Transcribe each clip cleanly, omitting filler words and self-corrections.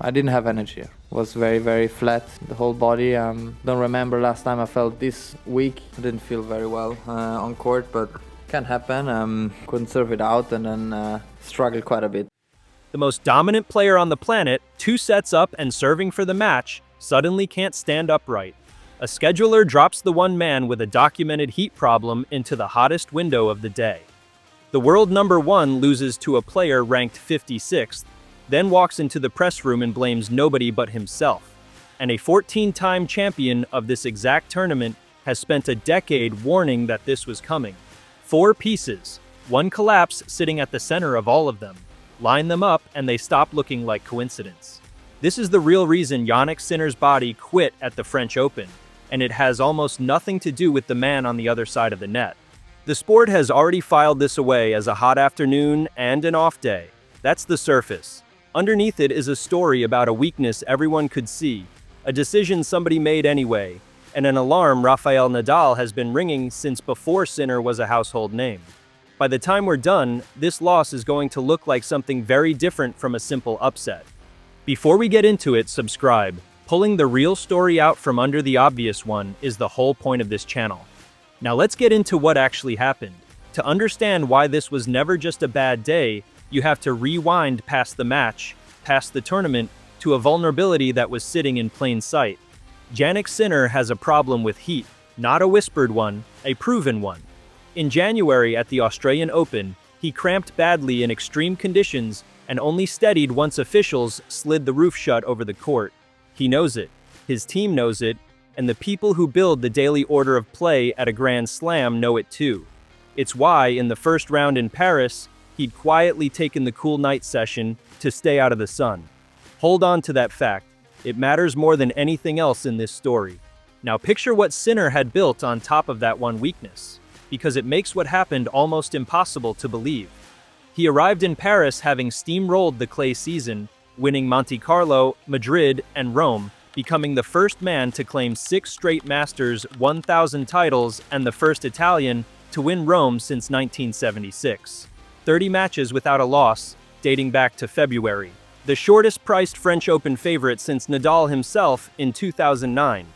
I didn't have energy. It was very, very flat, the whole body. Don't remember last time I felt this weak. I didn't feel very well on court, but can happen. Couldn't serve it out and then struggled quite a bit. The most dominant player on the planet, 2 sets up and serving for the match, suddenly can't stand upright. A scheduler drops the one man with a documented heat problem into the hottest window of the day. The world number 1 loses to a player ranked 56th, then walks into the press room and blames nobody but himself. And a 14-time champion of this exact tournament has spent a decade warning that this was coming. 4 pieces, 1 collapse sitting at the center of all of them. Line them up and they stop looking like coincidence. This is the real reason Jannik Sinner's body quit at the French Open, and it has almost nothing to do with the man on the other side of the net. The sport has already filed this away as a hot afternoon and an off day. That's the surface. Underneath it is a story about a weakness everyone could see, a decision somebody made anyway, and an alarm Rafael Nadal has been ringing since before Sinner was a household name. By the time we're done, this loss is going to look like something very different from a simple upset. Before we get into it, subscribe. Pulling the real story out from under the obvious one is the whole point of this channel. Now let's get into what actually happened. To understand why this was never just a bad day, you have to rewind past the match, past the tournament, to a vulnerability that was sitting in plain sight. Jannik Sinner has a problem with heat, not a whispered one, a proven one. In January at the Australian Open, he cramped badly in extreme conditions and only steadied once officials slid the roof shut over the court. He knows it, his team knows it, and the people who build the daily order of play at a Grand Slam know it too. It's why, in the first round in Paris, he'd quietly taken the cool night session to stay out of the sun. Hold on to that fact. It matters more than anything else in this story. Now picture what Sinner had built on top of that one weakness, because it makes what happened almost impossible to believe. He arrived in Paris having steamrolled the clay season, winning Monte Carlo, Madrid, and Rome, becoming the first man to claim 6 straight Masters 1000 titles and the first Italian to win Rome since 1976. 30 matches without a loss, dating back to February. The shortest-priced French Open favorite since Nadal himself in 2009,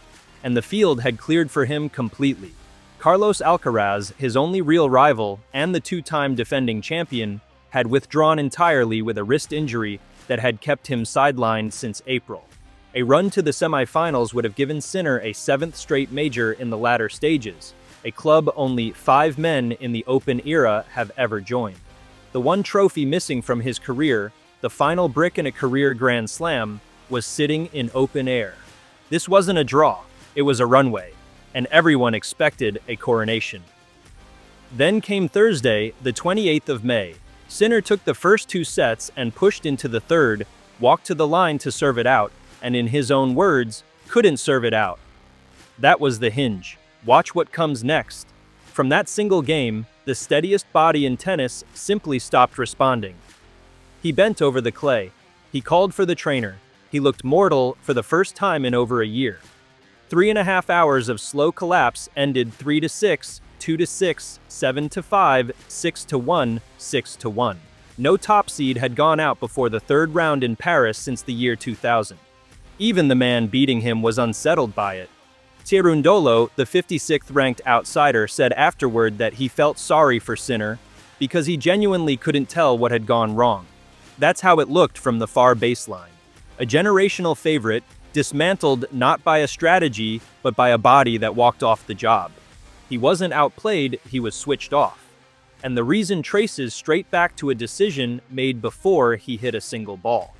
and the field had cleared for him completely. Carlos Alcaraz, his only real rival and the 2-time defending champion, had withdrawn entirely with a wrist injury that had kept him sidelined since April. A run to the semifinals would have given Sinner a 7th straight major in the latter stages, a club only 5 men in the Open era have ever joined. The one trophy missing from his career, the final brick in a career Grand Slam, was sitting in open air. This wasn't a draw, it was a runway, and everyone expected a coronation. Then came Thursday, the 28th of May. Sinner took the first 2 sets and pushed into the third, walked to the line to serve it out, and in his own words, couldn't serve it out. That was the hinge. Watch what comes next. From that single game, the steadiest body in tennis simply stopped responding. He bent over the clay. He called for the trainer. He looked mortal for the first time in over a year. 3.5 hours of slow collapse ended 3-6, 2-6, 7-5, 6-1, 6-1. No top seed had gone out before the 3rd round in Paris since the year 2000. Even the man beating him was unsettled by it. Tirundolo, the 56th ranked outsider, said afterward that he felt sorry for Sinner because he genuinely couldn't tell what had gone wrong. That's how it looked from the far baseline. A generational favorite, dismantled not by a strategy, but by a body that walked off the job. He wasn't outplayed, he was switched off. And the reason traces straight back to a decision made before he hit a single ball.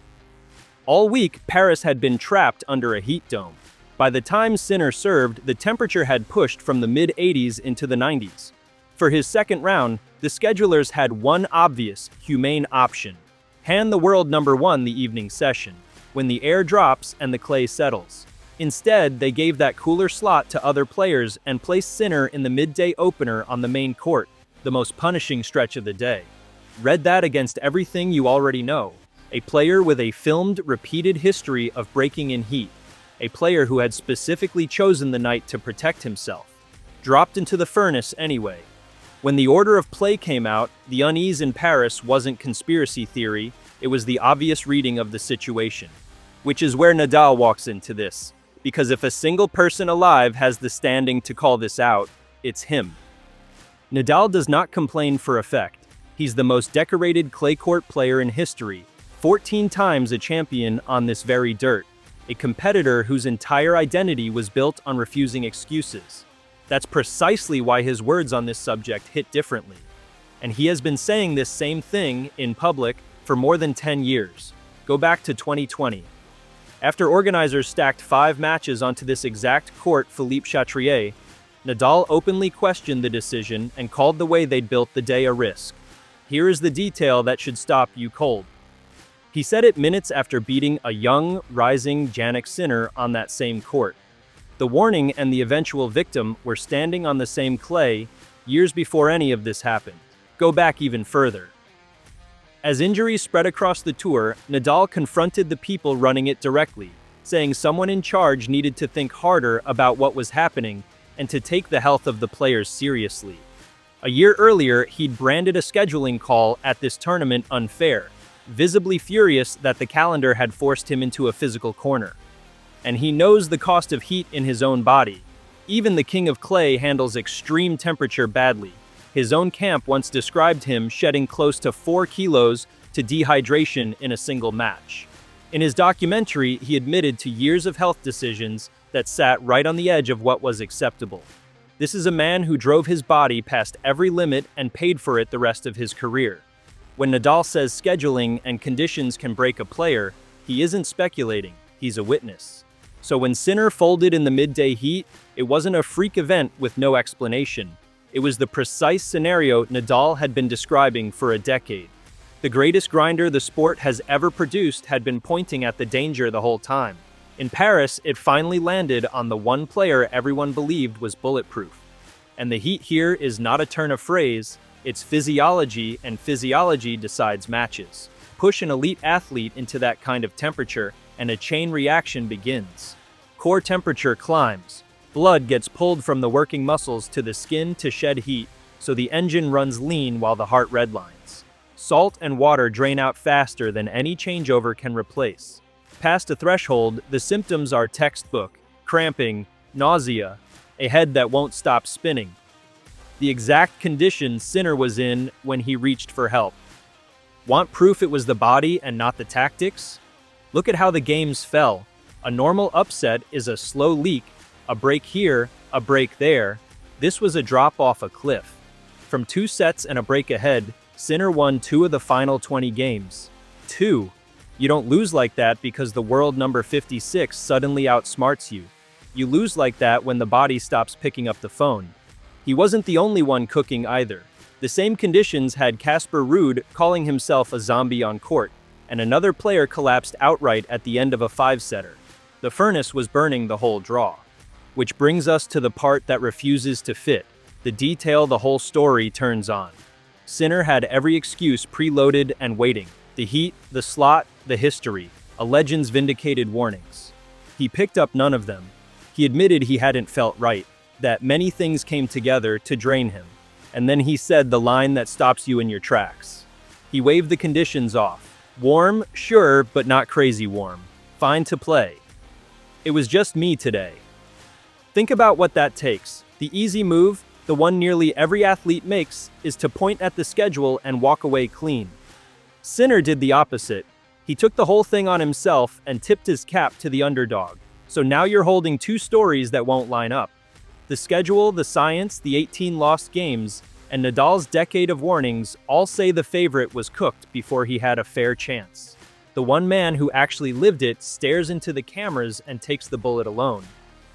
All week, Paris had been trapped under a heat dome. By the time Sinner served, the temperature had pushed from the mid-80s into the 90s. For his second round, the schedulers had one obvious, humane option. Hand the world number 1 the evening session, when the air drops and the clay settles. Instead, they gave that cooler slot to other players and placed Sinner in the midday opener on the main court, the most punishing stretch of the day. Read that against everything you already know. A player with a filmed, repeated history of breaking in heat. A player who had specifically chosen the night to protect himself. Dropped into the furnace anyway. When the order of play came out, the unease in Paris wasn't conspiracy theory, it was the obvious reading of the situation. which is where Nadal walks into this. Because if a single person alive has the standing to call this out, it's him. Nadal does not complain for effect. He's the most decorated clay court player in history, 14 times a champion on this very dirt, a competitor whose entire identity was built on refusing excuses. That's precisely why his words on this subject hit differently. And he has been saying this same thing in public for more than 10 years. Go back to 2020. After organizers stacked 5 matches onto this exact court, Philippe Chatrier, Nadal openly questioned the decision and called the way they'd built the day a risk. Here is the detail that should stop you cold. He said it minutes after beating a young, rising Jannik Sinner on that same court. The warning and the eventual victim were standing on the same clay years before any of this happened. Go back even further. As injuries spread across the tour, Nadal confronted the people running it directly, saying someone in charge needed to think harder about what was happening and to take the health of the players seriously. A year earlier, he'd branded a scheduling call at this tournament unfair, visibly furious that the calendar had forced him into a physical corner. And he knows the cost of heat in his own body. Even the king of clay handles extreme temperature badly. His own camp once described him shedding close to 4 kilos to dehydration in a single match. In his documentary, he admitted to years of health decisions that sat right on the edge of what was acceptable. This is a man who drove his body past every limit and paid for it the rest of his career. When Nadal says scheduling and conditions can break a player, he isn't speculating, he's a witness. So when Sinner folded in the midday heat, it wasn't a freak event with no explanation. It was the precise scenario Nadal had been describing for a decade. The greatest grinder the sport has ever produced had been pointing at the danger the whole time. In Paris, it finally landed on the one player everyone believed was bulletproof. And the heat here is not a turn of phrase, it's physiology, and physiology decides matches. Push an elite athlete into that kind of temperature, and a chain reaction begins. Core temperature climbs. Blood gets pulled from the working muscles to the skin to shed heat, so the engine runs lean while the heart redlines. Salt and water drain out faster than any changeover can replace. Past a threshold, the symptoms are textbook: cramping, nausea, a head that won't stop spinning. The exact condition Sinner was in when he reached for help. Want proof it was the body and not the tactics? Look at how the games fell. A normal upset is a slow leak, a break here, a break there. This was a drop off a cliff. From 2 sets and a break ahead, Sinner won 2 of the final 20 games. 2. You don't lose like that because the world number 56 suddenly outsmarts you. You lose like that when the body stops picking up the phone. He wasn't the only one cooking either. The same conditions had Casper Ruud calling himself a zombie on court, and another player collapsed outright at the end of a 5-setter. The furnace was burning the whole draw. Which brings us to the part that refuses to fit, the detail the whole story turns on. Sinner had every excuse preloaded and waiting. The heat, the slot, the history, a legend's vindicated warnings. He picked up none of them. He admitted he hadn't felt right, that many things came together to drain him. And then he said the line that stops you in your tracks. He waved the conditions off. Warm, sure, but not crazy warm. Fine to play. It was just me today. Think about what that takes. The easy move, the one nearly every athlete makes, is to point at the schedule and walk away clean. Sinner did the opposite. He took the whole thing on himself and tipped his cap to the underdog. So now you're holding 2 stories that won't line up. The schedule, the science, the 18 lost games, and Nadal's decade of warnings all say the favorite was cooked before he had a fair chance. The one man who actually lived it stares into the cameras and takes the bullet alone.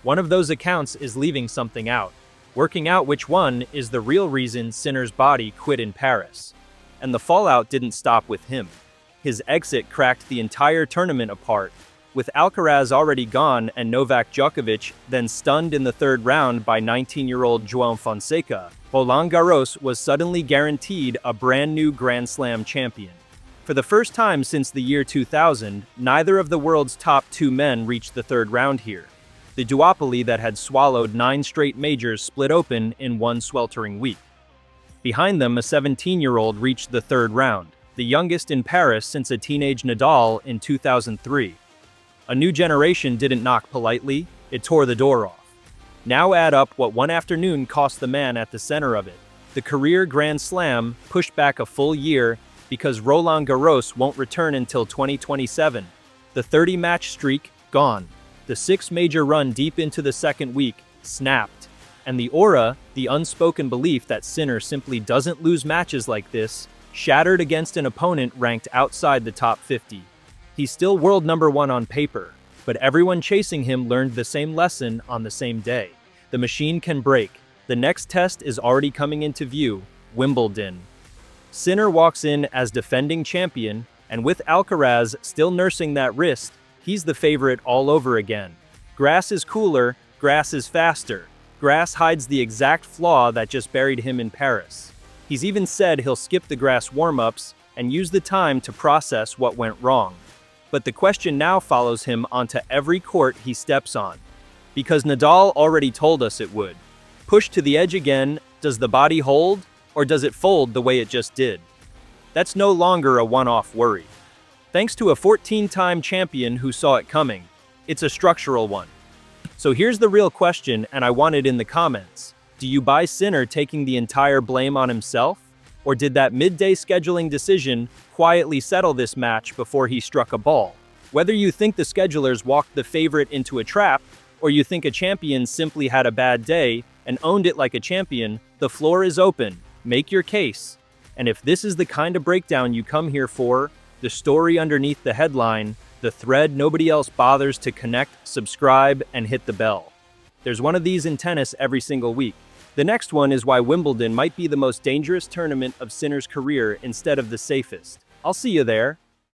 One of those accounts is leaving something out. Working out which one is the real reason Sinner's body quit in Paris. And the fallout didn't stop with him. His exit cracked the entire tournament apart, with Alcaraz already gone and Novak Djokovic then stunned in the 3rd round by 19-year-old João Fonseca. Roland Garros was suddenly guaranteed a brand new Grand Slam champion. For the first time since the year 2000, neither of the world's top 2 men reached the 3rd round here. The duopoly that had swallowed 9 straight majors split open in one sweltering week. Behind them, a 17-year-old reached the 3rd round, the youngest in Paris since a teenage Nadal in 2003. A new generation didn't knock politely, it tore the door off. Now add up what one afternoon cost the man at the center of it. The career Grand Slam pushed back a full year because Roland Garros won't return until 2027. The 30-match streak, gone. The 6-major run deep into the second week, snapped. And the aura, the unspoken belief that Sinner simply doesn't lose matches like this, shattered against an opponent ranked outside the top 50. He's still world number 1 on paper, but everyone chasing him learned the same lesson on the same day. The machine can break. The next test is already coming into view, Wimbledon. Sinner walks in as defending champion, and with Alcaraz still nursing that wrist, he's the favorite all over again. Grass is cooler, grass is faster. Grass hides the exact flaw that just buried him in Paris. He's even said he'll skip the grass warm-ups and use the time to process what went wrong. But the question now follows him onto every court he steps on. Because Nadal already told us it would. Pushed to the edge again, does the body hold, or does it fold the way it just did? That's no longer a one-off worry. Thanks to a 14-time champion who saw it coming, it's a structural one. So here's the real question, and I want it in the comments. Do you buy Sinner taking the entire blame on himself? Or did that midday scheduling decision quietly settle this match before he struck a ball? Whether you think the schedulers walked the favorite into a trap, or you think a champion simply had a bad day and owned it like a champion, the floor is open. Make your case. And if this is the kind of breakdown you come here for, the story underneath the headline, the thread nobody else bothers to connect, subscribe, and hit the bell. There's one of these in tennis every single week. The next one is why Wimbledon might be the most dangerous tournament of Sinner's career instead of the safest. I'll see you there.